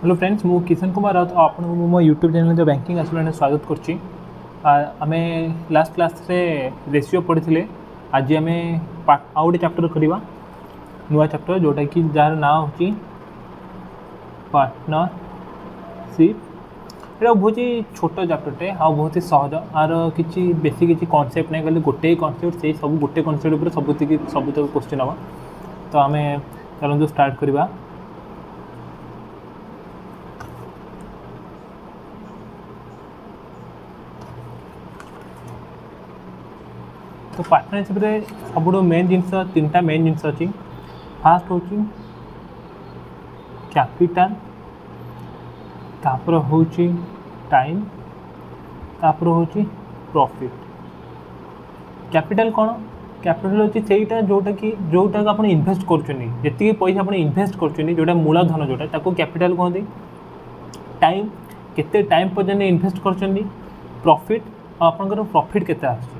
Hello friends, मु किशन कुमार राउत आपन मो यूट्यूब चैनल जो बैंकिंग आसोसिएशन स्वागत करछि। आमे लास्ट क्लास रे रेशियो पढ़ी। आज आम आउ गोटे चैप्टर करवा नुआ चैप्टर जोटा कि जार ना होची पार्टनरशिप। ये बहुत ही छोट चैप्टरटे आ बहुत ही सहज। आर किसी बेसी किसी कॉन्सेप्ट नहीं कहले गोटे कॉन्सेप्ट से सब गोटे कॉन्सेप्ट उपर सब क्वेश्चन हम। तो आम चलते स्टार्ट करवा। तो पार्टनरशिप रे सब मेन जिनस तीन टा मेन जिनस अच्छी। फास्ट हूँ कैपिटल, तापर हूँ टाइम, तापर हूँ प्रॉफिट। कैपिटल कौन? कैपिटल होची सेटा जोटा आप इन्वेस्ट कर जी पैसा आप इन्वेस्ट कर जोटा मूलधन जोटा ताको कैपिटल कहते। टाइम केते टाइम पर्यंत इन्वेस्ट कर। प्रॉफिट आपंकर प्रॉफिट केते आछे।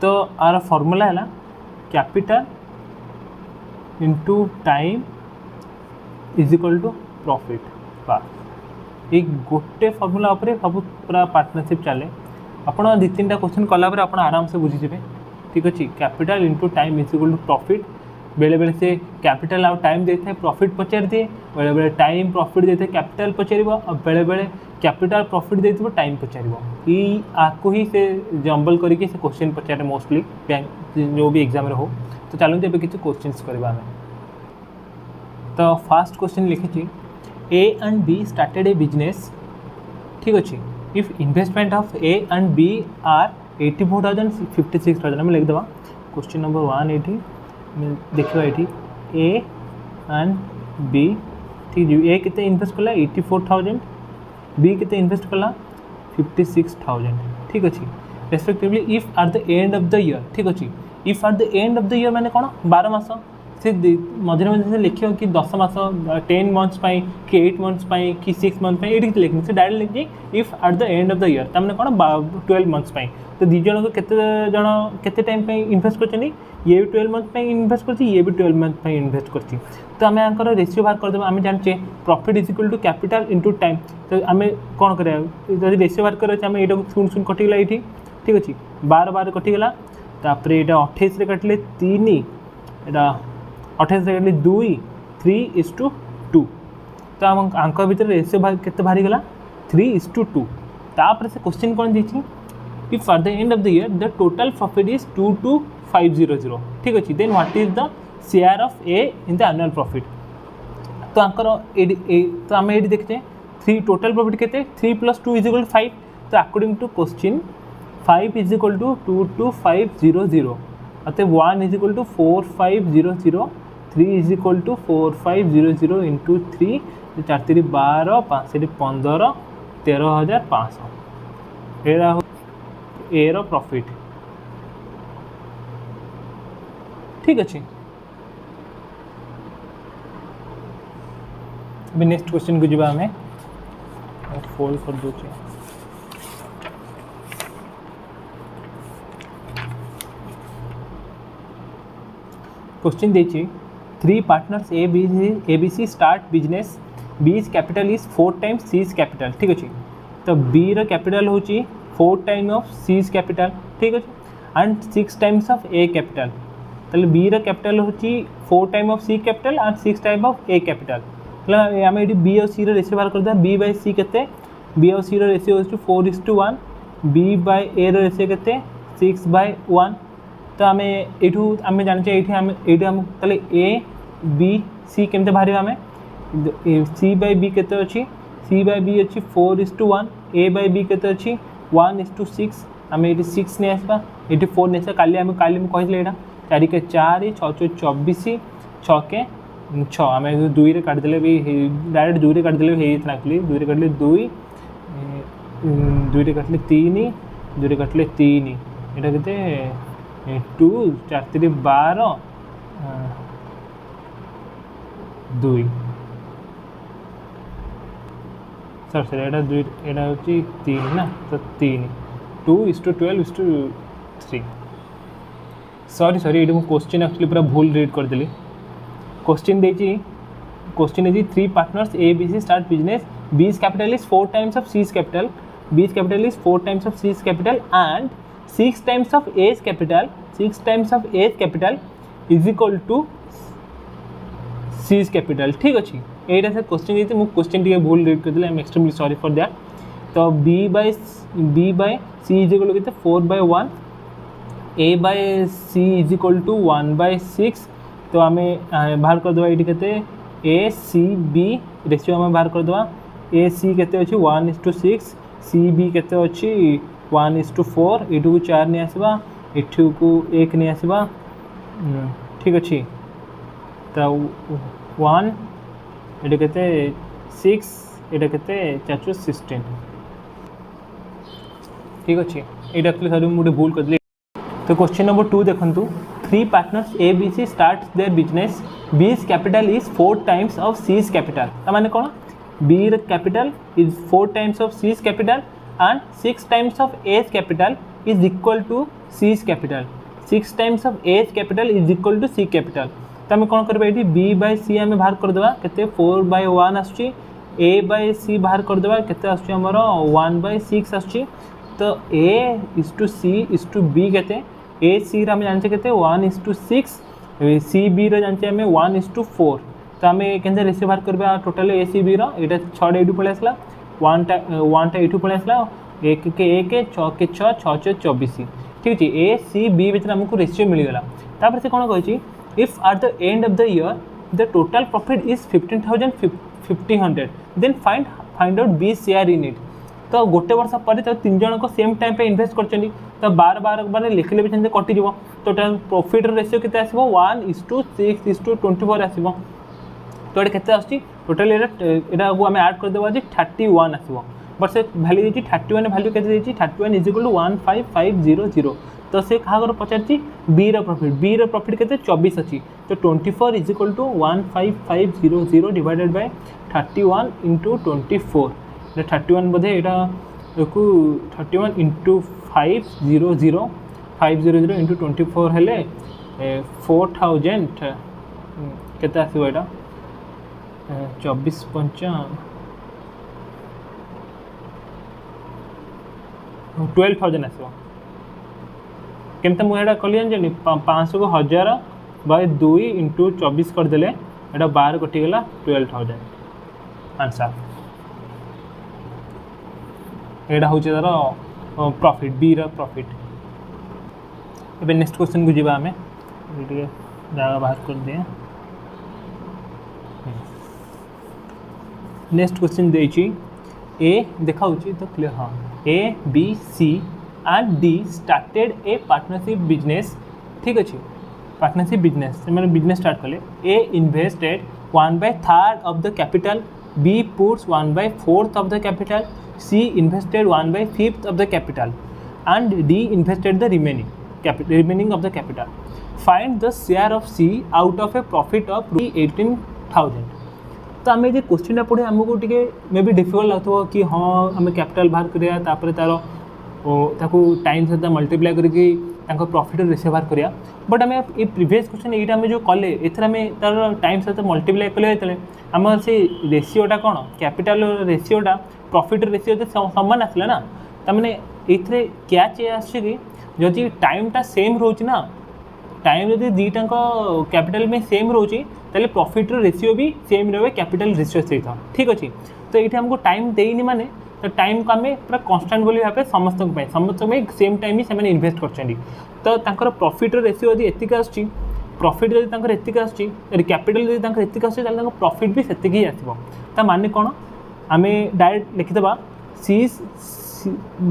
तो आर फॉर्मूला है capital into time is equal to profit. बास एक गोटे फॉर्मूला उपरे सब पूरा पार्टनरशिप चले। आपड़ दु तीन क्वेश्चन कलापर आप आराम से बुझीजे। ठीक अच्छे। Capital into time is equal to profit. बेले बेले से कैपिटल आउ टाइम देता है प्रॉफिट पचार दिए, बेले बेले टाइम प्रॉफिट देता है कैपिटल पचार, बेले बेले कैपिटल प्रॉफिट देते टाइम पचार। आपको ही से जंबल करके से क्वेश्चन पचारे मोस्टली जो भी एग्जाम हो। तो चलते एवं किसी क्वेश्चन करवा। तो फास्ट क्वेश्चन लिखी A and B started a business. ठीक अच्छे। If investment of A and B are 84,000 56,000 आम लिखिदेवा। क्वेश्चन नंबर 1 ये देखा ये ए एंड बी। ठीक है। ए के इन्वेस्ट कला 84,000, बी के इन्वेस्ट कला 56,000। ठीक अच्छे। Respectively if at the end of the year. ठीक अच्छे। If at the end of the year माने कौन 12 मास से मझे मझे लिखियो कि 10 मास 10 मंथ्स कि 8 मंथ्स कि 6 मंथ ये लिखनी से डायरेक्ट लिखी if at the end of the year तमें कौन 12 मंथ्स। तो दी जन को केते टाइम इन्वेस्ट कर, ये भी 12 मंथ इन्वेस्ट कर, ये भी 12 मंथ इन्वेस्ट कर। तो आम आंकर रेशियो बाहर करदे। आम जाने profit is equal to capital into time. तो आम कौन करा जब रेशियो बाहर कर आम यहाँ शून शून कटिगला ये। ठीक अच्छे। 12 12 कटिगला। तापर यहाँ 28 काटिले 3, यहाँ 28 काटिले 2, 3:2। तो आम आंक भर रेशियो केते बाहरी गला 3:2। तापर से क्वेश्चन कौन दी if at the end of the year the total profit is 22,500। ठीक अच्छे। Then what is the share of A in the annual profit. तो आंकर तो आम ये देखते 3 टोटल प्रॉफिट के 3 + 2 = 5। तो अकॉर्डिंग टू क्वेश्चन 5 = 22,500 अतः 1 = 4,500, 3 = 4,500 इंटू 3 4 3 12 5 15 13,500 एरा ए रो प्रॉफिट। ठीक अच्छे। अभी नेक्स्ट क्वेश्चन को जीवा हमें फोल्ड कर दो। क्वेश्चन देखिए 3 partners A B C start business. B's capital is 4 times C's capital. ठीक अच्छे। तो बी रो कैपिटल हूँ 4 टाइम ऑफ सीज कैपिटल। ठीक अच्छे। And 6 times of A capital. तो बी रो कैपिटल हूँ 4 time of C capital and 6 time of A capital. आम ये बी और सी रेशियो बाहर करदे। बी बाय सी के बी और सी रेशियो हो 4:1, बी बाय ए रेशियो के 6/1। तो आम यू आम जाने ये ए बी सी केमते बाहर आम सी बाय बी केते अच्छी, सी बाय बी अच्छी 4:1, ए बाय बी केते अच्छी 1:6। आम ये 6 नहीं आसवा, ये 4 नहीं आसा। काली कहले यहाँ 4 के 4 6 24 6 के 6 आम 2 काटिदेले भी डायरेक्ट 2 काटिदेले भी होता एक्चुअली 2 काटिले 2 2 काटिले 3 2 काटिले 3 यहाँ के 2 4 3 12 2 सर यहाँ 2 यहाँ हूँ 3 ना। तो 3 2:12:3। सॉरी ये क्वेश्चन एक्चुअली पूरा भूल रीड करदेली। क्वेश्चन देखिए question is 3 partners A B C start business. B's capital is 4 times of C's capital. B's capital is 4 times of C's capital and 6 times of A's capital. 6 times of A's capital is equal to C's capital. ठीक अच्छी एटा से question ये मुझे question T भूल रीड कर I am extremely sorry for that. तो B by C is equal to 4/1, A by C is equal to 1/6. तो आम बाहर करदे ये के A C B रेशियो आम बाहर करदे. A C के 1:6, C B के 1:4. एठू को 4 नहीं आसवा, एठू को 1 नहीं आसवा. ठीक अच्छे. तो 1 ये के 6 ये के 416. ठीक अच्छे. ये एक्चुअली सॉरी मुझे भूल कर दिली. तो क्वेश्चन नंबर 2 देखंतु. 3 partners A B C starts their business. B's capital is 4 times of C's capital. माने कौन? B capital is 4 times of C's capital and 6 times of A's capital is equal to C's capital. 6 times of A's capital is equal to C capital. तो आम कौन करबा ये B by C आम बाहर करदेवा केते 4/1 आसुची. A by C बाहर करदेवा केते आसुची हमर 1/6 आसुची. तो A is to C is to B केते A C आम जानते केते 1:6, C B रो जानते आम 1:4. तो आम के रेशियो बाहर करबा टोटल A C B रो एटा 6 एटू पळे आसला, 1 टा एटू पळे आसला, 1 के 1 6 के 6 6 6 24. ठीक अछि. A C B भितर हमको रेशियो मिल गला. तापर से कोन कहछि if at the end of the year the total profit is 15,500 then find out B share in it. तो गोटे वर्ष पर तो 3 जन को सेम टाइम पे इन्वेस्ट कर तो बार बार लिखले भी सेमते कटिज. टोटल प्रॉफिट रेशियो केते आसीबो 1:6:24 आसीबो. तो ये केते आछि टोटल एटा को आम ऐड कर देबा जे 31 आसीबो. बट से वैल्यू देछि 31 वैल्यू केते देछि 31 इज इक्वल टू 15500. तो से कहा पचार बी रो प्रॉफिट केते 24 अच्छी. तो 24 is equal to 15500 divided by 31 into 24. 31 बोधे यहाँ 31 इंटू 500 इंटू 24 हेले 4000 केते आसीबो एटा 24 12,000 आसीबो. केमता मुझे कल जानी 500 को 1000/2 इंटू 24 करदे यहाँ 12 कटिगला 12,000 आंसर. यहाँ हूँ तार प्रॉफिट बी रो प्रॉफिट. ए नेक्स्ट क्वेश्चन को जीवा आम जगह बाहर कर दिए. नेक्स्ट क्वेश्चन देछि ए देखा तो क्लियर. हाँ A B C and D started a partnership business. ठीक अच्छे. पार्टनरशिप बिजनेस मैंने बिजनेस स्टार्ट कले. A invested 1/3 of the capital, B puts 1/4 of the capital, C invested 1/5 of the capital and D invested the remaining of the capital. Find the share of C out of a profit of 18,000. तो आम ये question पढ़े आमको टे may be difficult लगुव कि हाँ आम capital बाहर करिया तापर तार टाइम सहित मल्टीप्लाई करके प्रॉफिट रेशियो बाहर करिया. बट आम ये प्रीवियस क्वेश्चन ये आम जो कले एथर आम तार टाइम सहित मल्टीप्लाई कले जो आम से रेशियोटा कौन कैपिटाल रेशियोटा प्रॉफिट रेशियो सामान आसला ना. तमें ये कैच कि जदि टाइमटा सेम रोचे ना टाइम जब दीटा कैपिटल में सेम रोचे ताले प्रॉफिट रेशियो भी सेम रहे कैपिटल रेशियो सहित. ठीक अच्छे. तो ये हमको टाइम देनी माने तो टाइम को आम पूरा कन्स्टांट बोली भाव समस्त सेम टाइम ही से इन्वेस्ट कर. तो प्रॉफिट रेशियो जब एतिक आसुची प्रॉफिट जब एतिक आसुची कैपिटल जब एतिक आसुची प्रॉफिट भी सेतिक ही आसो. ता माने कौन आम डायरेक्ट लिखिदेवा C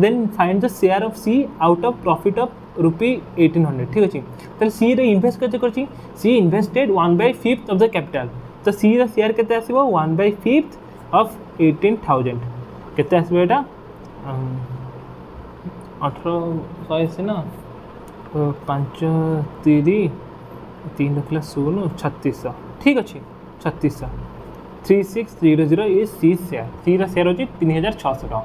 then find the share of C out of profit of ₹1800. ठीक अच्छे. तो सी रे इन्वेस्ट कर C invested 1/5 of the capital. तो सी रो शेयर केते आसीबो 1/5 ऑफ 18,000 केते आसीबो एटा 1800 से ना 5 3 3 रखला 16 3600. ठीक अच्छे 3600 3600 ये सी शेयर. सी रो शेयर होची 3600 टका.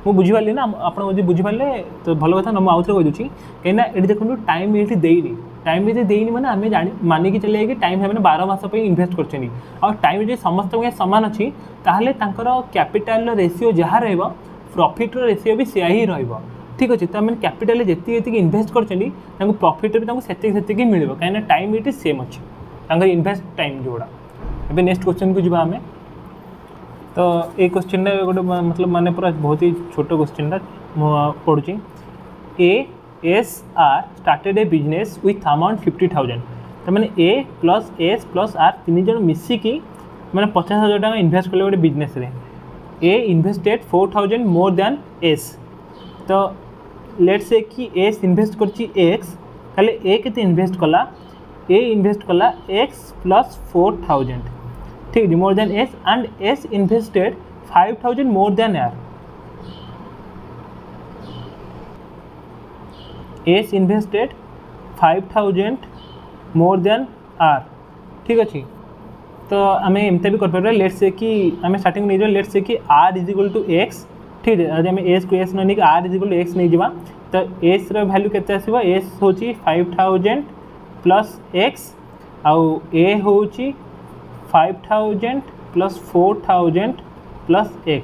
मुझे बुझीपारे ना आप बुझीपारे तो भल कथा ना मुझे आउे कहीदे कहीं ये देखो टाइम ये देनी टाइम यदि देनी मैंने आम मानिकी चलिए कि टाइम से 12 मास इनभेस्ट कर टाइम जो समस्त सामान अच्छी ताहले कैपिटाल रेशियो जहाँ रहा प्रॉफिट रेशियो भी सेया ही रहा ठीक अच्छे तो मैंने कैपिटाल जी इनभेस्ट कर प्रॉफिट भी से मिल कहीं टाइम ये सेम अच्छे इनभेस्ट टाइम जोड़ा ए नेक्स्ट क्वेश्चन को जी आम तो ये क्वेश्चन गोटे मतलब माने पूरा बहुत ही छोट क्वेश्चन पढ़ुची ASR started a business with amount 50,000 तो मैंने A plus S plus R तीन जन मिसिकी मैंने 50,000 टका इनभेस्ट कले गोटे बिजनेस रे A invested 4,000 more than S तो लेट्स से कि S इन्वेस्ट करची X ताले A केते इन्वेस्ट कला A इन्वेस्ट कला X प्लस 4,000 ठीक है more than S and S invested 5,000 more than R S invested 5,000 more than R ठीक अच्छे तो आम एमती भी कर लेट्स से कि आम स्टार्टिंग नहीं लेट्स से कि R is equal to X ठीक है आम S को S नहीं R is equal to X नहीं जावा तो S रो वैल्यू केते आसीबो S होची 5,000 प्लस X आउ A होची 5,000 प्लस 4,000 प्लस X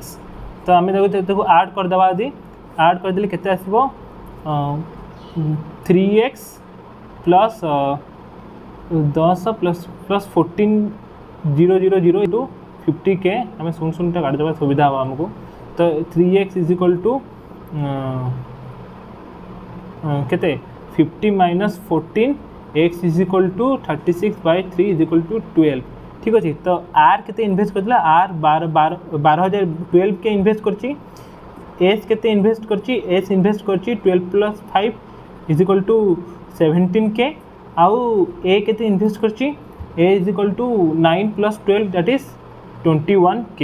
तो आम देखो ऐड कर दबा दी ऐड कर देले केते आसीबो 3x plus 10 plus 14,000 into 50k आम शून्य शून्य काट देवा सुविधा हम आमको तो 3x इज इक्वल टू केते 50 minus 14 x is equal to 36/3 is equal to 12 ठीक अच्छे तो R केते इन्वेस्ट करथिला R 12,012 के इन्वेस्ट करची S केते इन्वेस्ट करची S इन्वेस्ट करची 12 plus 5 is equal to 17k आउ A केते इन्वेस्ट करची A is equal to 9 plus 12 that is 21k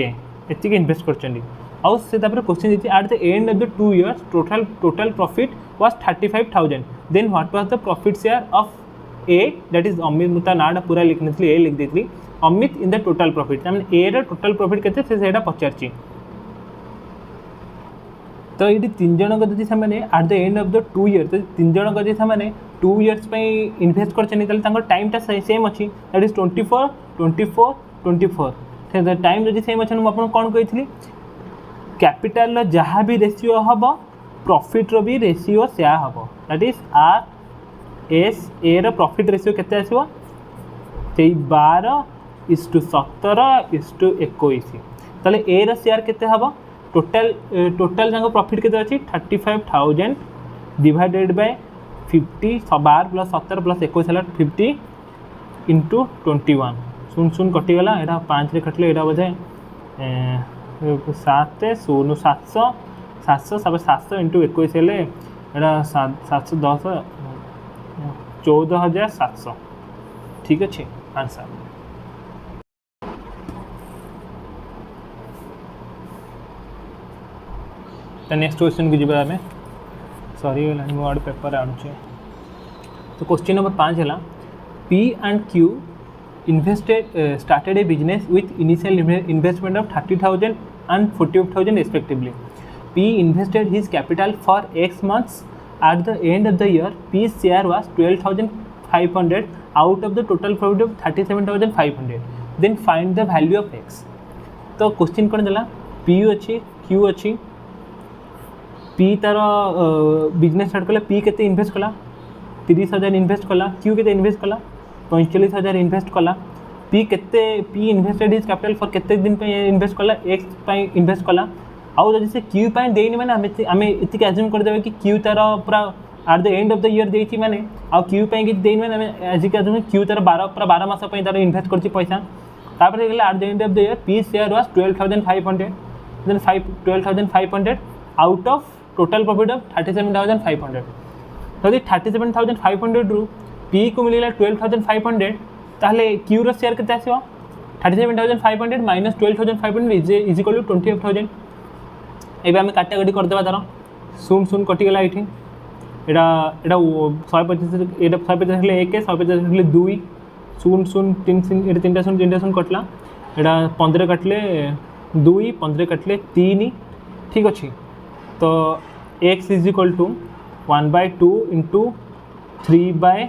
एति इन्वेस्ट करचंडी आउ से तापर क्वेश्चन दिति at the end of the 2 years total profit was 35,000 then what was the profit share of A that is अमित मुता नाडा पूरा लिखनथली A लिख देथली अमित इन द टोटल प्रॉफिट मैंने A रा टोटल प्रॉफिट केते से पचारची तो ये तीन जन को जब से at the end of the 2 years तो तीन जन को जब से 2 इयर्स इन्वेस्ट कर टाइमटा सेम अच्छी दैट इज 24 24 24 टाइम जब सेम अच्छे मुझे कौन कही कैपिटाल जहाँ भी रेशियो हम प्रॉफिट भी रेशियो सेया हम दैट इज RS A रो प्रॉफिट रेशियो केते आसीबो से 12:17:21 ताले A रो शेयर केते हम टोटल जंग प्रॉफिट केते अछि 35,000 डिवाइडेड बाय 50 12 प्लस 17 प्लस 21 है 50 इंटू 21 शून्य शून्य कटिगला यहाँ 5 रे कटले यहाँ बोधे 7 0 700 700 इंटू 21 हेले यहाँ 710 14,700 ठीक अच्छे आंसर तो नेक्स्ट क्वेश्चन को जीवा आम सॉरी मोड पेपर आणुचे तो क्वेश्चन नंबर 5 है P and Q started a business with initial investment of 30,000 and 45,000 respectively. P invested his capital for X months. At the end of the year, P's share was 12,500 out of the total profit of 37,500. Then find the value of X. तो question कौन देला P अच्छी Q अच्छी P तार business start कला P केते invest कला 30,000 invest कला Q केते इन्वेस्ट कला 45,000 इन्वेस्ट कला P invested his capital for केते दिन पे इन्वेस्ट कला X पे इन्वेस्ट कला आउ जदि से Q पे देनी माने आमे इतिके अज्यूम कर देबे कि Q तार पूरा at the end of the year देची माने आ Q पे कि देनी माने आमे एजिके अज्यूम Q तार 12 मास पे तार इन्वेस्ट करची पैसा तापर गेला at the end of the year P share was 12,500 then 12,500 out of total profit of 37,500 तो 37,500 रु P को मिलेगा 12,500 ताहले Q रो शेयर केते आसीबो 37,500 माइनस 12,500 इज इक्वल टू 28,000 एबे आमे काटाकाटी कर देबा तार शून्य शून्य कटि गेला एठी एडा 150 एडा 150 हेले 1 150 हेले 2 शून्य शून्य 3 एडा 3टा शून्य कटला एडा 15 कटले 2 15 कटले 3 ठीक अछि तो x is equal to 1/2 into 3/2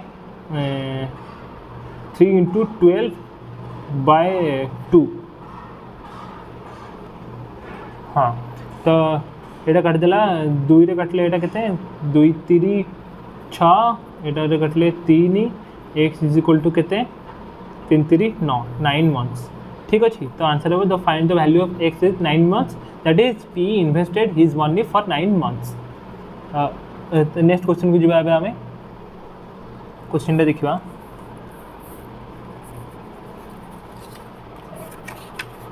3 into 12/2 हाँ तो यहाँ काटिदेला 2 रे काटिले यहाँ के 2 3 6 यहाँ काटिले 3 x इज इक्वल टू केते 3 3 9 9 मंथ्स ठीक अच्छे तो आंसर हम the find the value of x is 9 months that is p invested his money for 9 months next question को जावा आम क्वेश्चन देखा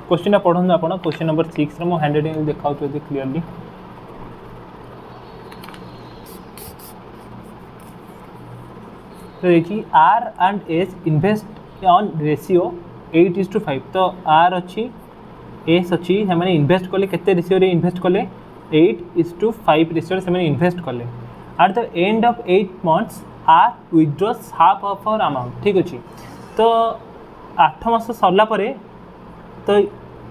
क्वेश्चन पढ़ू आप क्वेश्चन नंबर 6 मो हैंड राइटिंग देखा क्लीयरली तो देखिए R and S invest on ratio 8:5 तो R अच्छी S अच्छी से इन्वेस्ट कले केते रेशियो रे इन्वेस्ट कले 8:5 रेशियो से इन्वेस्ट कले at the end of 8 months R withdraws half of our amount ठीक अच्छे तो 8 मास सरला तो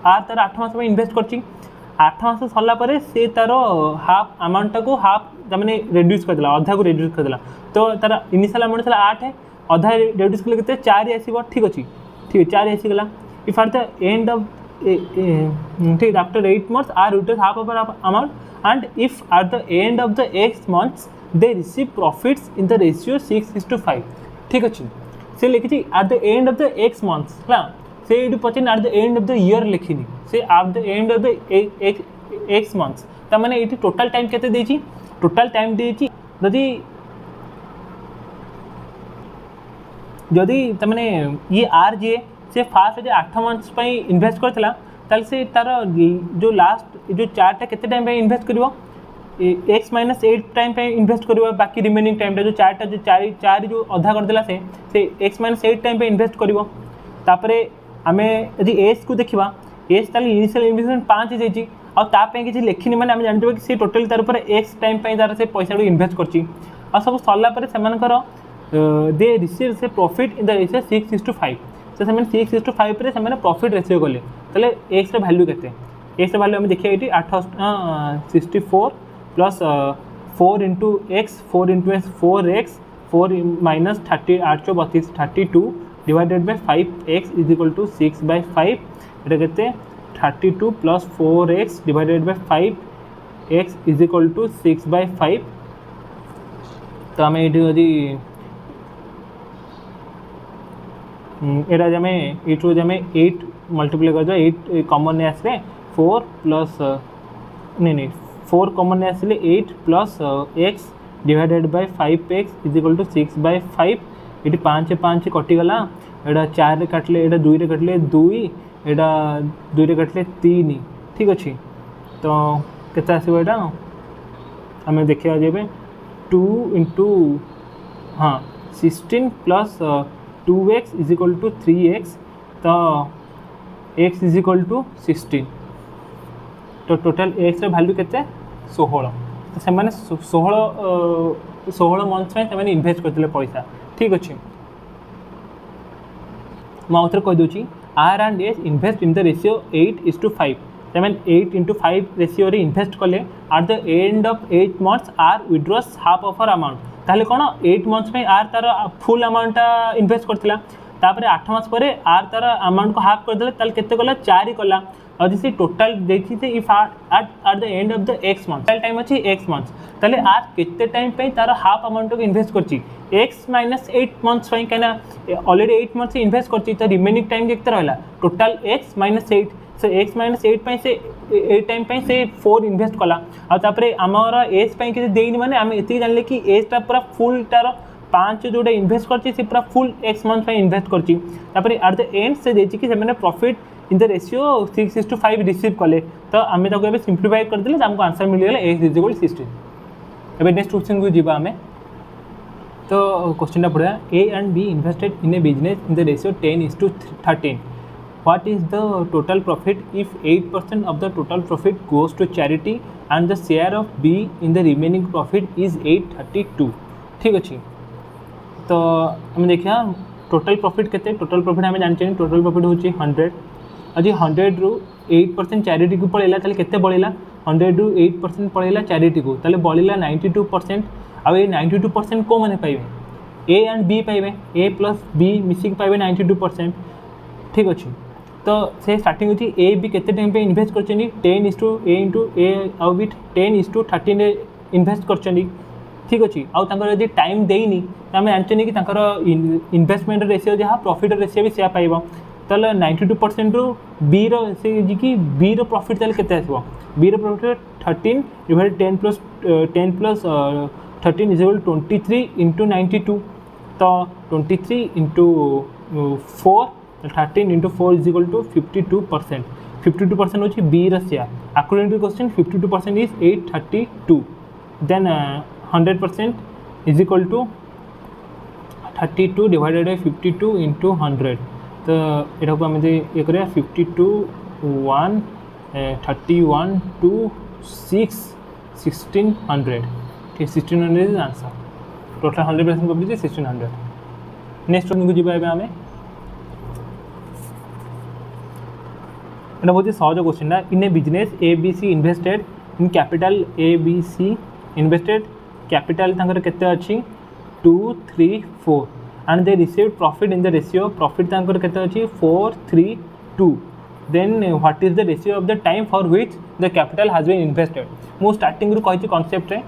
R तार 8 मास इन्वेस्ट कर 8 मास सरला से तार हाफ अमाउंट को हाफ मैंने रेड्यूस करदेला अधा को रेड्यूस करदेला तो तार इनिशियल अमाउंट था 8 अधा रेड्यूस कले के 4 आसो ठीक अच्छे ठीक है 4 आसीगला if at the end of ठीक after 8 months R return half of amount and if at the end of the x months they receive profits in the ratio 6:5 ठीक अच्छे से लिखी at the end of the x months है से ये पचार at the end of the year लिखिनी से at the end of the x months तमाने ये टोटाल टाइम केते देछि टोटाल टाइम देछि जदि तमाने ये आर जी से फास्ट जो 8 मंथ्स इन्वेस्ट करथिला ताल से तार जो लास्ट जो 4टा केते टाइम इन्वेस्ट करिवो x - 8 टाइम इन्वेस्ट करिवो बाकी रिमेनिंग टाइम जो 4टा जो 4 जो अधा कर देला से x - 8 टाइम इन्वेस्ट करिवो तापरे आमे यदि एस को देखा एस ताले इनिशियल इन्वेस्टमेंट 5 जाइए किसी लिखिनी मैंने जानते कि सी टोटाल तार पर एक्स टाइम तार से पैसा इन्वेस्ट कर सब सरला दे रिसीव से प्रॉफिट इन द रेशियो 6:5 से 6:5 से प्रॉफिट रेशियो कले ताले एक्स वैल्यू केते एक्स वैल्यू आम देखिए ये 64 plus 4 into x 4 into x 4x 4 minus 30 8 32 32 divided by 5x is equal to 6/5 ये कहते 32 plus 4x divided by 5x is equal to 6/5 तो आम ये आम 8 मल्टीप्लाई कर 8 कॉमन नहीं आसले 4 प्लस नहीं 4 कॉमन नहीं आसले 8 plus x divided by 5x is equal to 6/5 ये 5 5 कटिगला यहाँ 4 काटले यहाँ 2 रे काटले 2 यहाँ 2 रे काटले 3 ठीक अच्छे तो केते आसो यहाँ आम देखा जब 2 इंटू हाँ 16 plus 2x is equal to 3x तो x इज इक्वल टू 16 तो टोटाल x वैल्यू केते 16 तो से 16 मंथ्स में इन्वेस्ट करते पैसा ठीक अच्छे मुझे कहीदे R and S invest in the ratio 8:5 8:5 ratio invest कले at the end of 8 months R withdraws half of our amount ताहले कौन 8 मंथ्स में आर तार फुल अमाउंट इन्वेस्ट करथिला तापर 8 मास पर आर तार अमाउंट को हाफ कर देले ताल केते कला 4 कला और जैसे टोटल देखी थे if at the end of the x month time अच्छी एक्स मंथ्स ताले आर केते टाइम पे तार हाफ अमाउंट को इन्वेस्ट करची x - 8 मंथ्स कहीं ऑलरेडी 8 मंथ्स इन्वेस्ट करची तो रिमेनिंग टाइम केते रहला टोटल x - 8 से x - 8 पे से 8 टाइम पे से 4 इन्वेस्ट कला और तापर आमर एज पे किसी देनी माने आम ये जानले कि एज टा पूरा फुल तार 5 जोटा इन्वेस्ट करची से पूरा फुल x मंथ पे इन्वेस्ट करची तापर एट द एंड से देची कि से profit in the ratio 6:5 receive कले तो आम ताको सिंप्लीफाई करदेले हमको आंसर मिलगला x इज इक्वल 16 एबे नेक्स्ट क्वेश्चन को जीवा आम तो क्वेश्चन पढ़ा A and B invested in a business in the ratio 10:13 what is the total profit if 8% of the total profit goes to charity and the share of B in the remaining profit is 832 ठीक अच्छे तो आम देखा total profit केते total profit आम जानते total profit हूँ 100 आज 100 रु 8% चैरिटी को पड़ेगा ताले केते बढ़ेला 100 रु 8% पड़ेगा चैरिटी को ताले बढ़ेला 92% आ 92% को मैंने पाइबे ए एंड बी पाइबे ए प्लस बी मिसिक पाइबे 92%। ठीक अच्छे तो से स्टार्टिंग होची ए बी केते टाइम पे इन्वेस्ट करछनी 10:a इंटू ए आउ बी 10:13 इन्वेस्ट करछनी। ठीक अच्छे आउ तांकर यदि टाइम देनी तो आम जानते कि तांकर इन्वेस्टमेंट रेशियो जहाँ प्रॉफिट रेशियो भी से पाइबो ताले 92% रु बी रो से जी की बी रो प्रॉफिट ताले केते आसबो बी रो profit 13 divided 10 plus 13 is equal 23 into 92 तो 23 into 4 13 into 4 is equal to 52%। 52% होची बी रो share according to question 52% is 832 then 100% is equal to 32 divided by 52 into 100 तो यहाँ को आम ये करिया 52 1 31 2 6 1600 ठीक 1600 is answer total 100% complete 1600। Next question को जी आम बहुत सहज question in a business A B C invested in capital A B C invested capital तांकर केते अछि 2 3 4 and they received profit in the ratio profit तांकर केते अछि 4 3 2 then what is the ratio of the time for which the capital has been invested मो starting रु कहि concept रे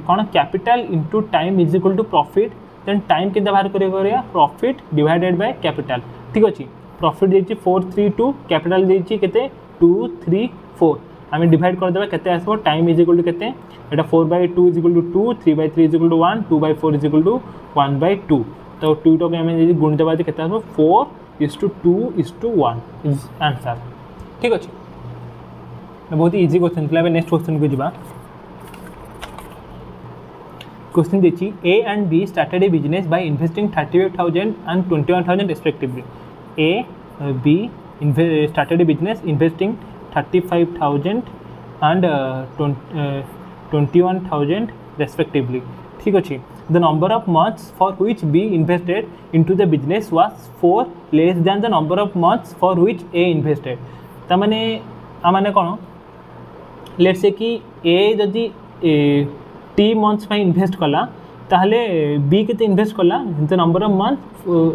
कौन capital into time is equal to profit then time के बाहर करिया प्रॉफिट डिवाइडेड बाय कैपिटल। ठीक अछि प्रॉफिट देछि 4 3 2 कैपिटल देछि केते 2 3 4 आम डिवाइड कर देबा केते आसबो टाइम इज इक्वल टू केते एटा 4/2 is equal to 2 3/3 is equal to 1 2/4 is equal to 1/2 तो 2 टो के आम यदि गुण देबा केते आसबो 4:2:1 इज आंसर। ठीक अछि बहुत इजी क्वेश्चन थला। नेक्स्ट क्वेश्चन को जिबा क्वेश्चन देछि A and B started a business by investing 35,000 and 21,000 respectively A B started a business investing 35,000 and 21,000 respectively। ठीक अच्छे the number of months for which B invested into the business was 4 less than the number of months for which A invested। तमाने आमाने कौन let's say कि A जदि T months में invest कला ताहले B केते invest कला the number of month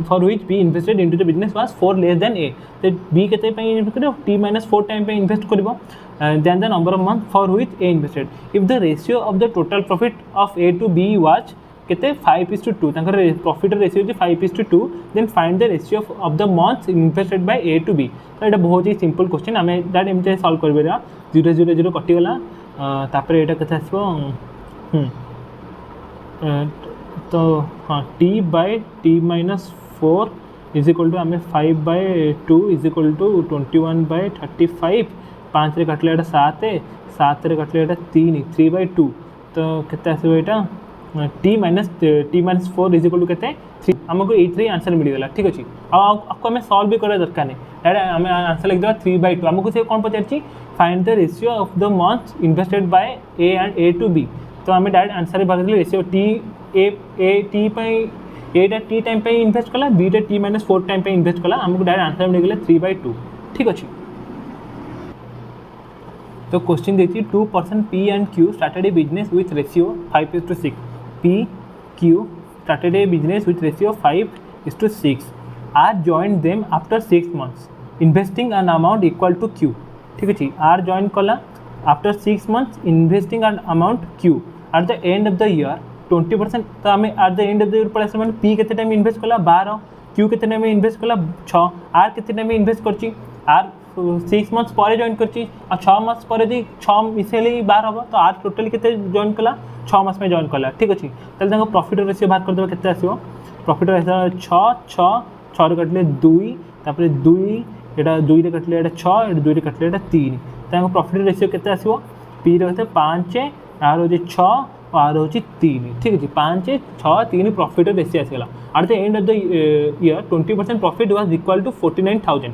for which B invested into the business was 4 less than A तो B केते पे इन्वेस्ट करियो T - 4 टाइम पे इन्वेस्ट करिवो then the number of month for which A invested if the ratio of the total profit of A to B was केते 5:2 तांकर profit ratio जे 5:2 then find the ratio of the months invested by A to B तो एटा बहुत ही simple question आमे that एमते solve करबेरा 0 0 0 कटि गला तापर एटा कथा आसबो तो हाँ T/T-4 इज इक्वल टू आम 5/2 इज इक्वल टू 21/35 5 रे कटले 7 7 रे कटले 3 3/2 तो केते आसबो एटा T-4 इज इक्वल टू केते 3 हमको एथरे आंसर मिल गला। ठीक अछि आपको हमें सॉल्व भी करे दरकार नहीं डायरेक्ट हमें आंसर लिख देबा 3/2 हमको से कोन पचारछि find the ratio of the months invested by A and A to B तो आम डायरेक्ट आंसर बाहर रेशियो टी एटा टी टाइम पे इन्वेस्ट कला बीटा T-4 टाइम पे इन्वेस्ट कला हमको डायरेक्ट आंसर मिल गला 3/2। ठीक अच्छे तो क्वेश्चन देखिए 2 person P and Q started a business with ratio 5:6 P Q started a business with ratio 5:6 R joined them after 6 months investing an amount equal to Q। ठीक अच्छे R join कला after 6 months investing an amount Q at the end of the year 20% तो आम eight the end of the year पड़े मैंने P के time invest कला 12 Q के टाइम इन्वेस्ट कला 6 R के टाइम इन्वेस्ट कर R 6 मंथ्स पर जॉइन कर 6 मंथ्स पर यदि 6 मिसेले 12 हम तो R टोटल के जॉइन कला 6 मास में जॉइन कला। ठीक अच्छे ताले प्रॉफिट रेशियो बाहर करदे केते आसीबो प्रॉफिट रेशियो 6 6 6 रे कटले 2 तापर 2 एटा 2 रे कटले एटा 6 एटा 2 रे कटले एटा 3 ताको प्रॉफिट रेशियो केते आसीबो P रे होते 5 आर होचे 6 आर होची 3। ठीक अच्छे 5 6 3 प्रॉफिट रेशियो आसीगला at the end of the year 20% profit was equal to 49,000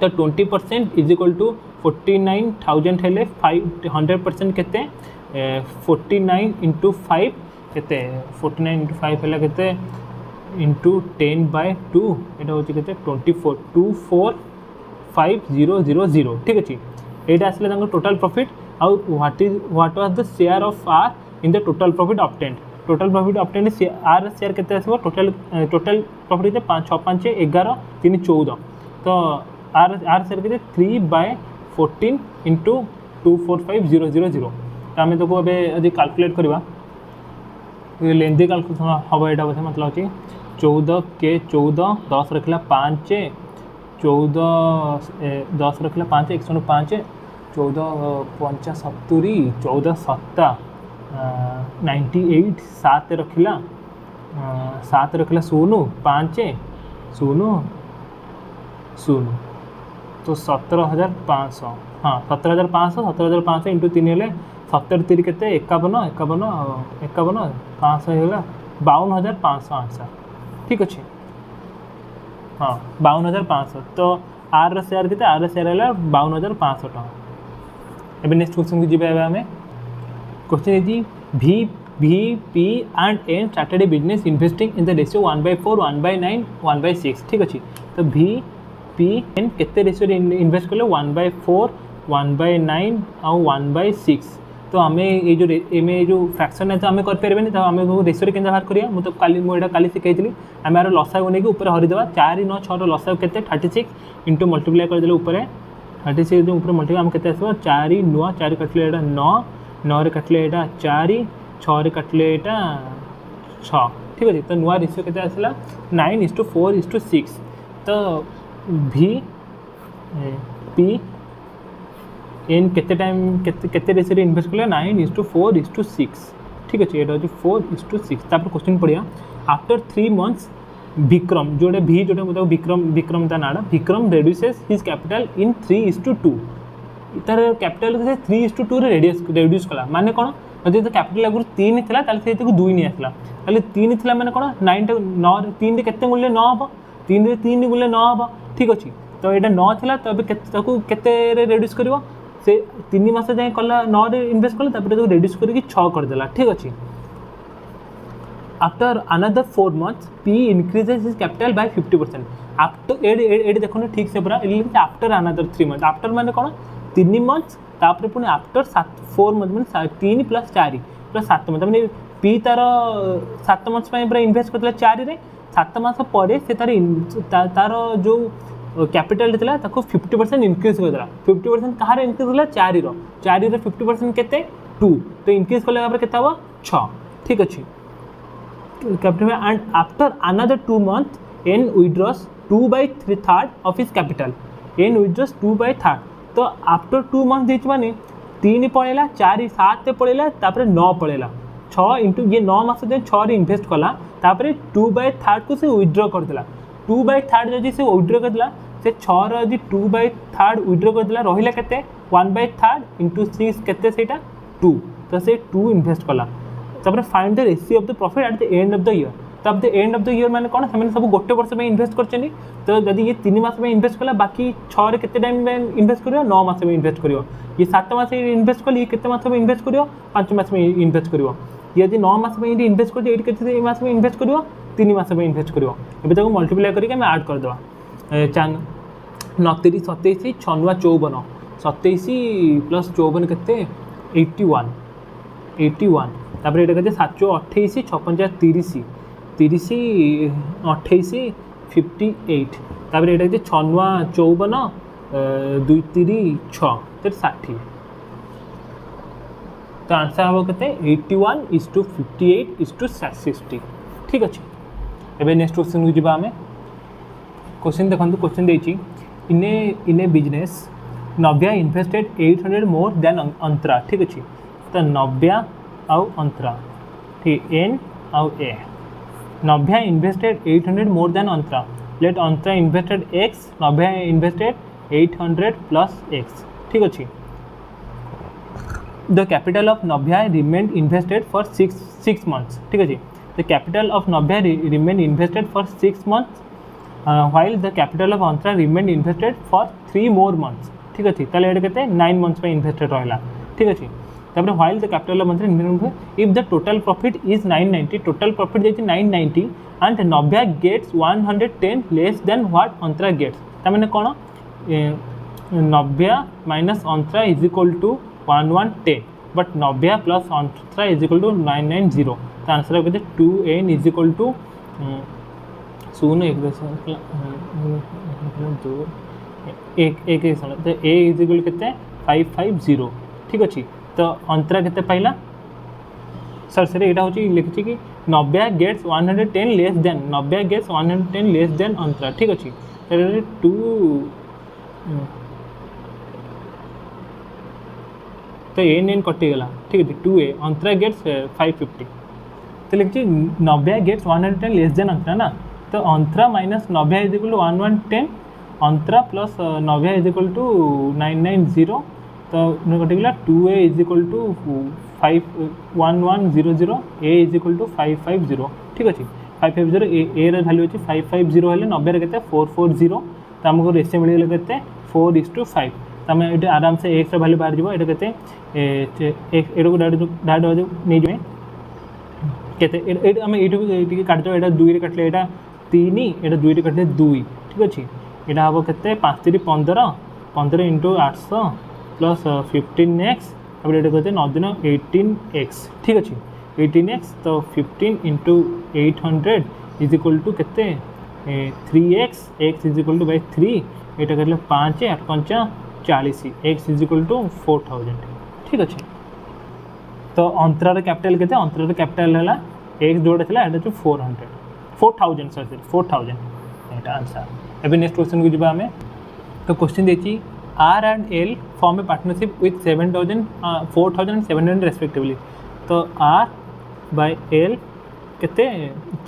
तो 20% इज इक्वल टू 49,000 हेले 100% केते 49 इंटू 5 केते 49 इंटू 5 हेला केते इंटू 10/2 एटा होची केते 24,245,000। ठीक अच्छे एटा आसले टोटल प्रॉफिट आउ what was the share of R in the total profit obtained total profit obtained R share केते आसीबो टोटल प्रॉफिट के 5 6 5 11 3 14 तो आर शेयर के 3/14 इंटू 245000 तो आम तो अभी कैलकुलेट करवा लेंदी कैलकुलेशन हम यहाँ बोधे मतलब अच्छी 14 के 14 10 रखला 5 14 10 रखला 5 105 14 5 70 14 7 98 7 रखला 7 रखला 0 5 0 0 तो 17,500 हाँ 17,500 इंटू 3 हेले 70 3 के 51 51 51 500 होगा 52,500 आंसर ठीक अच्छे हाँ 52,500 तो आर शेयर के आर शेयर है 52,500 टका एबे नेक्स्ट क्वेश्चन को जीबे आम क्वेश्चन है VP and N started a business investing in the ratio 1/4 1/9 1/6 ठीक अच्छे तो VP N केते रेशियो इन्वेस्ट कले 1/4 1/9 और 1/6 तो आम ये जो फ्रैक्शन है तो आम करें तो आम रेशियो के बाहर करिया मुझे काली शिखाई आम यार लसागु नहीं ऊपर हरिदेवा 4 9 6 लसागु के 36 इंटू मल्टीप्लाई करदे ऊपर 36 ऊपर मल्टीप्लाई आम के 4 9 4 कटले 9 9 कटले 4 6 कटले 6 ठीक अच्छे तो नुआ रेशियो के आसला 9:4:6 तो VP एन केते टाइम केते रेशियो इन्वेस्ट कले 9:4:6 ठीक अच्छे ये 4:6 तापर क्वेश्चन पढ़िया आफ्टर 3 मंथ्स विक्रम जोड़े भी जोड़े मतलब विक्रम ता नाड़ा Vikram reduces his capital in 3:2 तार कैपिटल से 3:2 रे रेड्यूस कला माने कौन जब तो कैपिटल आगुरी 3 था से 2 नहीं आसला 3 था मैंने कौन 9 9 3 के गुणिले 9 हम 3 3 गुणिले 9 हम ठीक अच्छे तो यहाँ 9 था तो केते रेड्यूस कर से 3 मास जाए कला 9 रे इन्वेस्ट कले रेड्यूस करके 6 करदेला ठीक अच्छे after another 4 months P increases his capital by 50% after एड देखो ठीक से पूरा आफ्टर अनदर 3 months आफ्टर माने कौन 3 months तापर पुणी आफ्टर 4 months मैंने 3 + 4 + 7 months मैंने पी तार 7 months पूरा इन्वेस्ट करते 4 रे 7 मास पर से तार जो कैपिटल था 50% इंक्रीज करदेला 50% कहार इंक्रीज होगा 4 रो 50% केते 2 तो इंक्रीज कले के 6 ठीक अच्छे capital and after another 2 months N withdraws 2/3 of his capital N withdraws 2/3 तो आफ्टर 2 months देखिए माने 3 पड़ेगा 4 7 पड़ेगा तापर 9 पड़ेगा 6 इंटू ये 9 मास 6 रे इन्वेस्ट कला तापर 2/3 को से विथड्रॉ करदेला 2/3 जदि से विथड्रॉ करदेला से 6 रो जदि 2/3 विथड्रॉ करदेला रहिला केते 1/3 इंटू 6 केते सेटा 2 तो से 2 इन्वेस्ट कला तापर find the ratio of the profit at the end of the year तो at the end of the year माने कौन से सब गोटे वर्ष में इन्वेस्ट करछनी तो जदि ये 3 मास में इन्वेस्ट कला बाकी 6 रे केते टाइम में इन्वेस्ट करियो 9 मास में इन्वेस्ट करियो ये 7 मास में इन्वेस्ट कली केते मास में इन्वेस्ट करियो 5 मास में इन्वेस्ट करियो ये यदि 9 मास में इन्वेस्ट करियो एट केते मास में इन्वेस्ट करियो 3 मास में इन्वेस्ट करियो एबे ताको मल्टीप्लाई करके हम ऐड कर देबा 29 27 6 54 27 + 54 केते 81 तापर ये कहते 7 28 6 5 30 30 28 58 तापर ये कहते 6 54 2 3 6 तो 60 तो आंसर हम कहते 81:58:60 ठीक अच्छे एबे नेक्स्ट क्वेश्चन को जीवा आमे क्वेश्चन देखो क्वेश्चन देछि इन a business Navya invested 800 more than अंतरा ठीक अच्छे तो नव्या आउ अंतरा ठीक एन आउ ए नव्या इन्वेस्टेड 800 मोर देन अंतरा लेट अंतरा इन्वेस्टेड x नव्या इन्वेस्टेड 800 + x ठीक अच्छे the capital of Navya remained invested for 6 months ठीक अच्छे the capital of Navya remained invested for 6 months while the capital of Antara remained invested for 3 more months ठीक अच्छे ताले add केते 9 months पे invested रहला ठीक अच्छे तापर while the capital of Antara invested if the total profit is 990 total profit जेति 990 and Navya gets 110 less than what Antara gets ता माने कोन Navya minus Antara is equal to 1110 but Navya plus Antara is equal to 990 तो answer कहते 2n is equal to 0 1 2 1 तो a is equal के 550 ठीक अच्छे। तो अंतरा के पाइला सर यहाँ हूँ लिखी कि नव्या गेट्स 110 लेस देन नव्या गेट्स 110 लेस देन अंतरा ठीक अच्छे। तो 2 तो n कटिगला ठीक अच्छे 2a अंतरा गेट्स 550 तो लिखी Navya gets 110 less than Antara ना। तो Antara minus Navya is equal to 110 Antara plus Navya is equal to 990 तो कटिगला 2a is equal to 1100 a is equal to 550 ठीक अच्छे। 550 ए वैल्यू अच्छे 550 हेल्ले 90 के 440 तो आमको रेसियो मिलगला के 4:5 तो आम ये आराम से एक्स वैल्यू बाहर जाए ये को डायरेक्ट नहीं जाए आम ये काटदेव यहाँ 2 काटले यहाँ 3 यहाँ 2 काटले 2 ठीक अच्छे। यहाँ हम के 5 3 15 15 इंटू 800 प्लस 15x अब ये कहते 9 दिन 18x ठीक अच्छे 18x तो 15 इंटू 800 इज इक्वल टू के 3x x is equal two by 3 यहाँ कहते 5 8 5 40 x इज इक्वल टू 4000 ठीक अच्छे। तो अंतरार कैपिटल के अंतरार कैपिटल है x जोड़ा था यहाँ 4000 सॉरी 4000 यहाँ आंसर। एवं नेक्स्ट क्वेश्चन को जावा आम तो क्वेश्चन देखिए R and L form a partnership with 4,700 respectively तो R by L केते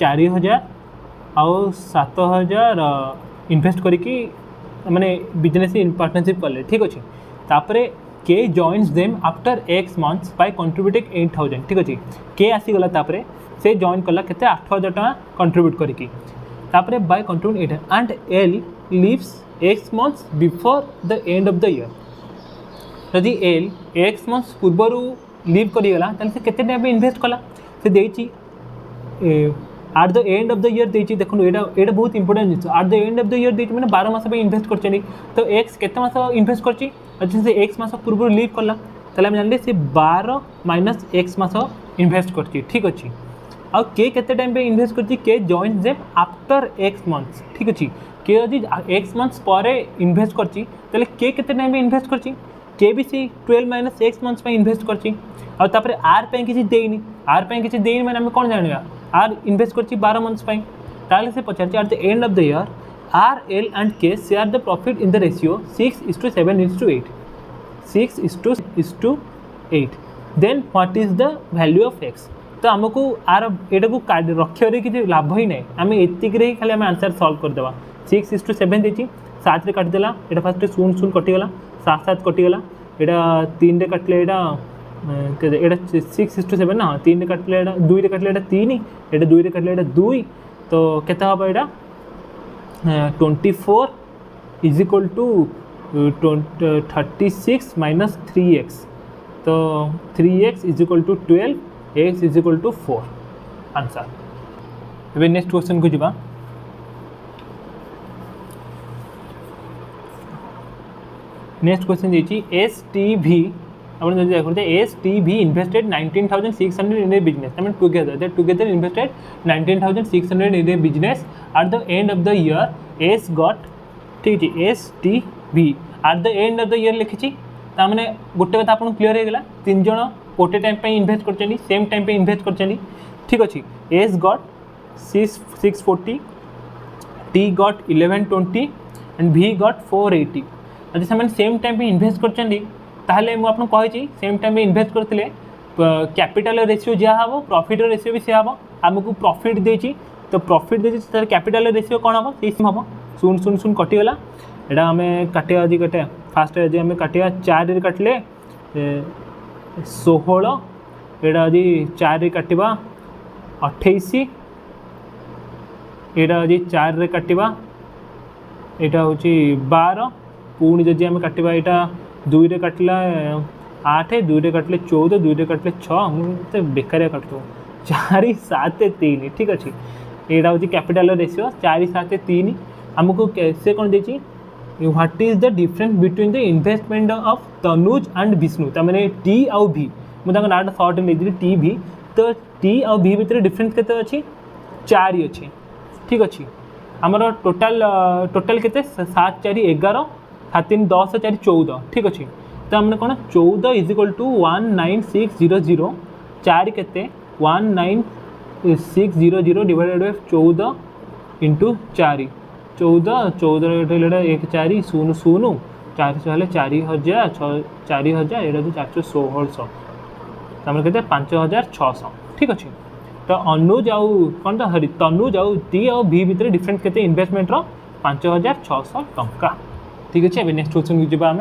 4000 आउ 7000 इन्वेस्ट करिकी माने बिजनेस पार्टनरशिप कले ठीक अच्छे। तापरे के joins them after x months by contributing 8000 ठीक अच्छे। के आसीगला तापरे से जॉइन कला केते 8000 टका कंट्रीब्यूट करिकी तापरे by contribute 8 and L leaves x months before the end of the year यदि L x months पूर्वर लीव करीगला से केते टाइम इन्वेस्ट कला से देची at the end of the year देची देखो ये बहुत इंपोर्टेंट जिस at the end of the year देची मैंने 12 मास इन्वेस्ट कर तो x केते मास इन्वेस्ट करची अच्छा से x मास पूर्वर लीव कला ताले हम जानले से 12 माइनस x मास इन्वेस्ट करची ठीक अच्छे। आ के केते टाइम पे इन्वेस्ट करची के join them after x months ठीक अच्छे। के यदि x मंथ्स पर इन्वेस्ट करची ताले के केते टाइम पे इन्वेस्ट करची के भी सी 12 माइनस x मंथ्स पे इन्वेस्ट करची और तापर r पे किसी देइनी r पे किसी देइनी माने हम कोन जानिबा r इन्वेस्ट करची 12 मंथ्स पे ताले से पचारची at the end of the year r l and k share the profit in the ratio 6:7:8 6:8 then what is the value of x तो आमको आर एटा को रखिए किसी लाभ ही ना आम एतिक खाली आम आंसर सल्व करदेवा 6:7 देती 7 रे काटिदेला यहाँ फास्ट 0 0 कटिगला 7 7 कटिगला यहाँ 3 रे काटले यहाँ 6:7 ना 3 रे काटले यहाँ 2 रे काटले यहाँ 3 यहाँ 2 रे काटले यहाँ 2 तो केते हम यहाँ 24 is equal to 36 minus 3x तो 3x is equal to 12 x is equal to 4 answer. एवं नेक्स्ट क्वेश्चन को जावा नेक्स्ट क्वेश्चन देखिए STV अपन जो देखते STV invested 19,600 in a business I mean together invested 19,600 in a business at the end of the year S got ठीक है STV at the end of the year लिखी ताने गोटे कथा आपको क्लीयर होगा 3 जन गोटे टाइम पे इन्वेस्ट कर सेम टाइम पे इन्वेस्ट कर ठीक अच्छे। S got 640 T got 1120 and V got 480 अच्छा से सेम टाइम पे इन्वेस्ट कर आपको कही सेम टाइम पे इन्वेस्ट करते कैपिटल रेशियो जहाँ हम प्रॉफिट रेशियो भी से हम आमको प्रॉफिट देती तो प्रॉफिट देती कैपिटल रेशियो कौन हम ये हम 0 0 0 कटिगला यहाँ आम काटिया आज काटिया फास्ट आज आम काटिया 4 रे काटिले 16 यहाँ आज 4 रे काटिबा 28 यहाँ आज 4 रे काटिबा यहाँ हूँ 12 पुणी जदि आम काटिबा यहाँ 2 रे काटिला 8 2 रे काटिले 14 2 रे काटिले 6 मुझे बेकारिया काटू 4 7 3 ठीक अच्छे। यहाँ हूँ कैपिटल रेशियो 4 7 3 आमको से कौन देती what is the difference between the investment of Tanuj and Vishnu तमें टी आउ भी मुझे नाटा सर्ट नहीं टी भी तो टी और भी भितर डिफरेन्स केते अच्छी 4 अच्छी ठीक अच्छे आमर टोटाल टोटाल केते 7 4 11 7 3 10 4 14 ठीक अच्छे तो हमने कौन 14 इज इक्वल टू 19600 4 केते 19600 डिवाइडेड बाय 14 इंटू 4 14 14 1 4 0 0 4 4000 4000 एटा तो 416 तमर केते 5600 ठीक अच्छे तो अनुज आउ कौन तो हरी तनुज आउ टी और भी भितर डिफरेंस केते इन्वेस्टमेंट रो 5600 टंका ठीक अच्छे अबे नेक्स्ट क्वेश्चन को आम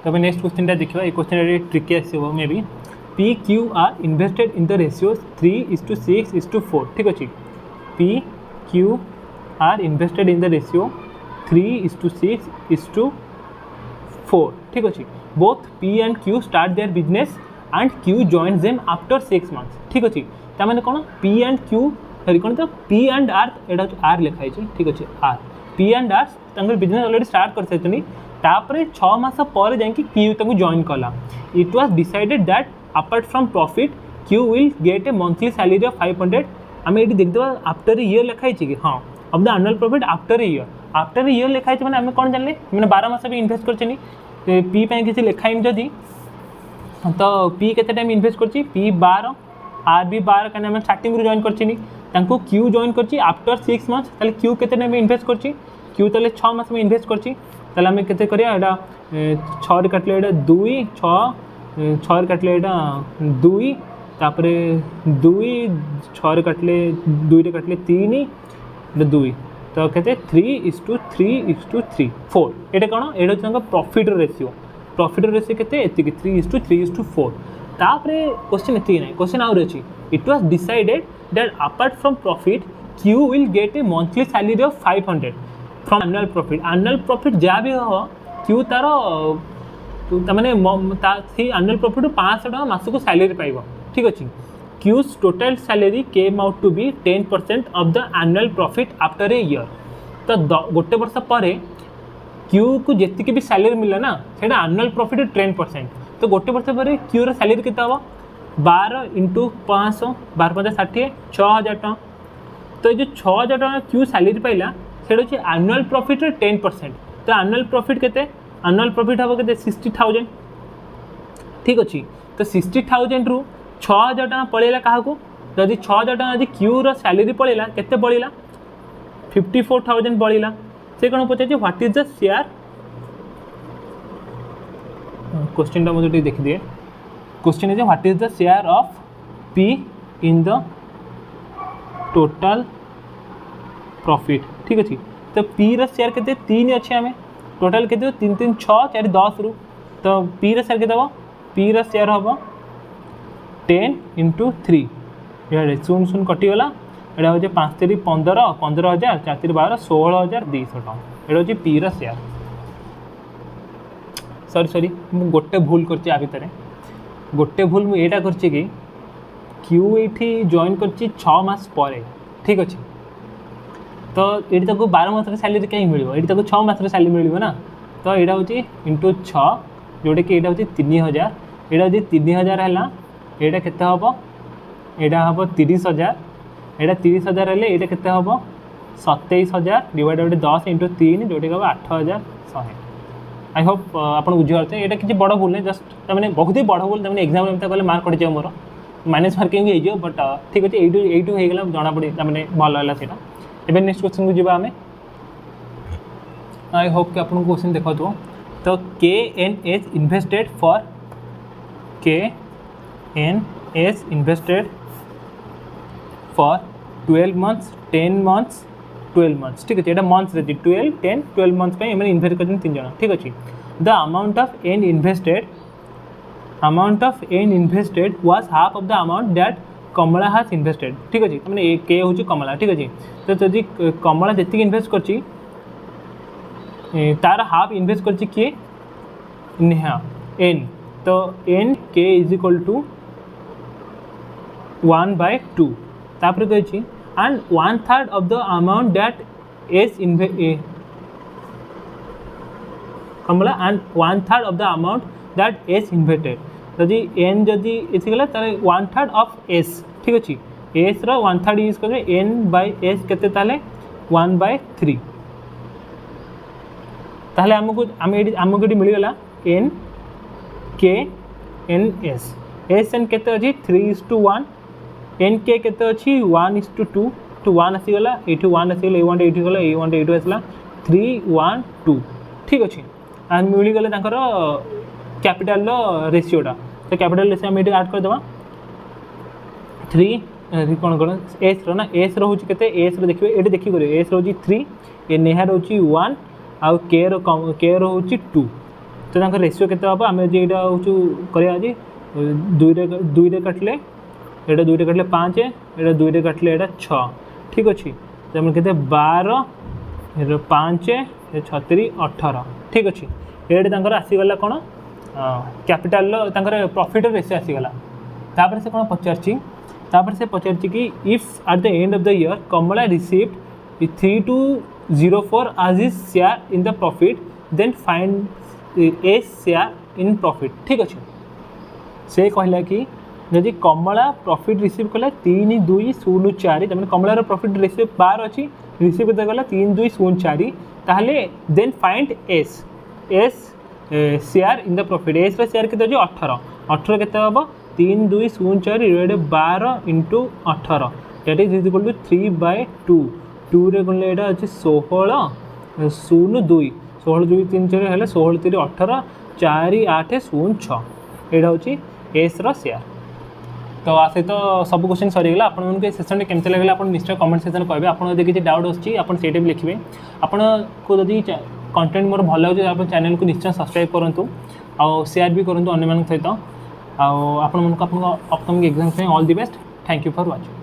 तब नेक्स्ट क्वेश्चन देखा ये क्वेश्चन ट्रिकी आसो may be P Q R invested in the ratio 3:6:4 ठीक अच्छे P Q R invested in the ratio 3:6:4 ठीक अच्छे both P and Q start their business and Q joins them after 6 months ठीक अच्छे ताने कौन P and Q सरी कौन तो पी एंड आर एटा आर लिखाई ठीक अच्छे R P and R business already start कर सारी तापर 6 मास पर जाकि क्यू जॉइन कला it was decided that apart from profit Q will get a monthly salary of 500 आम ये देखा आफ्टर ए ईयर लिखाई कि हाँ of the annual profit after a year लिखाई मैंने आम कौन जानले मैंने 12 मास भी इन्वेस्ट कर पी किसी लिखाइन जदि तो पी के टाइम इन्वेस्ट कर पी 12 आर भी 12 कहीं स्टार्टिंग जॉइन कर क्यू जॉइन कर आफ्टर 6 मंथ्स ताले क्यू के टाइम इन्वेस्ट कर क्यू ताले 6 मास में इन्वेस्ट कर आम के करा 6 काटले ये 2 6 6 काटले ये 2 तापर 2 6 काटले 2 काटले 3 2 तो कहते 3:3:3 4 ये कौन ये प्रॉफिट रेशियो के 3:3:4 तापर क्वेश्चन ये ना क्वेश्चन आउर अच्छी it was decided that apart from profit Q will get a monthly salary of 500 from annual profit जहाँ भी हो क्यू तार मैंने एनुअल प्रॉफिट 500 टका मास को सैलरी पाइब ठीक अच्छे Q's total salary came out to be 10% of the annual profit after a year तो गोटे वर्ष पर क्यू को जी भी सैलरी मिला ना से एनुअल प्रॉफिट 10% तो गोटे वर्ष पर क्यू रो सैलरी केते हम 12 × 500 12 5 60 6000 टका तो ये 6000 टका क्यू सैलरी पाइला से एनुअल प्रॉफिट 10% तो एनुअल प्रॉफिट केते एनुअल प्रॉफिट हम के 60,000 ठीक अच्छे तो 60,000 रु 6000 टका पड़ेगा क्या जदि 6000 टका यदि क्यू रो सैलरी पड़ेगा केते पड़ेगा 54,000 पड़ेगा से कौन पचार what is the share question टा मुझे देखी दिए question is what is the share of P in the total profit ठीक अच्छे तो पी रो शेयर केते 3 अच्छे आम टोटाल के 3 3 6 4 10 रु तो पी रो शेयर के पी रो शेयर हम 10 × 3 ये 0 0 कटिगला यहाँ हूँ 5 3 15 15,000 4 3 12 16,200 टका ये हूँ पी रो शेयर सॉरी गोटे भूल कर भितर गोटे भूल मुझे यहाँ कर क्यू ये जॉइन कर 6 मास पर ठीक अच्छे तो ये 12 मास सैलरी कहीं मिल ये 6 मास सैलरी मिल ना तो यहाँ हूँ इंटू 6 जोटा कि यहाँ हूँ 3,000 यहाँ हूँ 3,000 है यहाँ के हम यहाँ हम 30,000 यहाँ 30,000 है ये के हम 27,000 डिवाइडेड 10 × 3 जोटा कि हम 8,100 आई होप आप बुझीपारे यहाँ किसी बड़ भूल नहीं जस्ट मैंने बहुत ही बड़ भूल मैंने एग्जाम कले मार्क कट जाए मोर माइनस मार्किंग हो बट ठीक अच्छे यू होगा जना पड़े मैंने भल है सीटा एवं नेक्स्ट क्वेश्चन को जीवा आम आई होप कि आपको क्वेश्चन देखा तो KNS invested for 12 months 10 months 12 months ठीक अच्छे यहाँ मंथ्स 12 10 12 months इन्वेस्ट कर 3 जन ठीक अच्छे the amount of N invested was half of the amount that Kamala has invested ठीक अच्छे मैंने के हूँ कमला ठीक अच्छे तो जदि कमला जी इन्वेस्ट कर तार हाफ इन्वेस्ट कर किए नेहा एन तो एन के इज इक्वल टू 1/2 तापर कही and 1/3 of the amount that S Kamala and 1/3 of the amount that S invested जदि एन जदि एसी गला ताले 1/3 ऑफ एस ठीक अछि एस रो 1/3 यूज करबे एन बाय एस केते ताले 1/3 ताले हमको मिल गला एन के एन एस एस एन केते अछि 3:1 एन के केते अछि 1:2 टू 1 आसी गला एठी 1 आसी गला ए1 एठी गला ए1 एठी आसला 3:1:2 ठीक अछि आ मिल गले तांकर कैपिटल रो रेशियोटा तो कैपिटल रेशियो हम एठी ऐड कर देबा 3 कोन कोन एस रो ना एस रो होची केते एस रो देखिबे एठी देखि करियो एस रो होची 3 ए नेहा होची 1 आ के रो होची 2 तो तांकर रेशियो केते हबो हम जे एटा होचू करिया जी 2 रे काटले एटा 2 रे काटले 5 एटा 2 रे काटले एटा 6 ठीक अछि तो हम केते 12 5 36 18 ठीक अछि एटा तांकर आसी गला कोन कैपिटल तांकर प्रॉफिट रेशियो आसी गला तापर से कोन पचारची तापर से पचारची कि if at the end of the year Kamala received 3204 as his share in the profit then find a share in profit ठीक अछि से कहला कि जदि कमला प्रॉफिट रिसीव कला 3204 तमने कमला रो प्रॉफिट रिसीव 12 अछि रिसीव करते गला 3204 ताहले then find S share in the profit S रो शेयर केते जो 18 केते हबो 3204 divided 12 into 18 that is equal to 3/2 2 रे कोन एटा अछि 16 02 16 2 3 4 हेले 16 3 18 4 8 0 6 एटा होची एस रो शेयर तो आ सहित सब क्वेश्चन सरीगला आपन सेसन केमते लागला आपन निश्चय कमेंट सेक्शन कहबे आपन जदि किछि डाउट आछि आपन सेटे भी लिखिबे आपन को जदि कंटेंट मोर भल लागो आपन चैनल को निश्चय सब्सक्राइब करंतु आ शेयर भी करंतु अन्य मान सहित आ आपन मन को आपन अपकमिंग एग्जाम में all the best thank you for watching.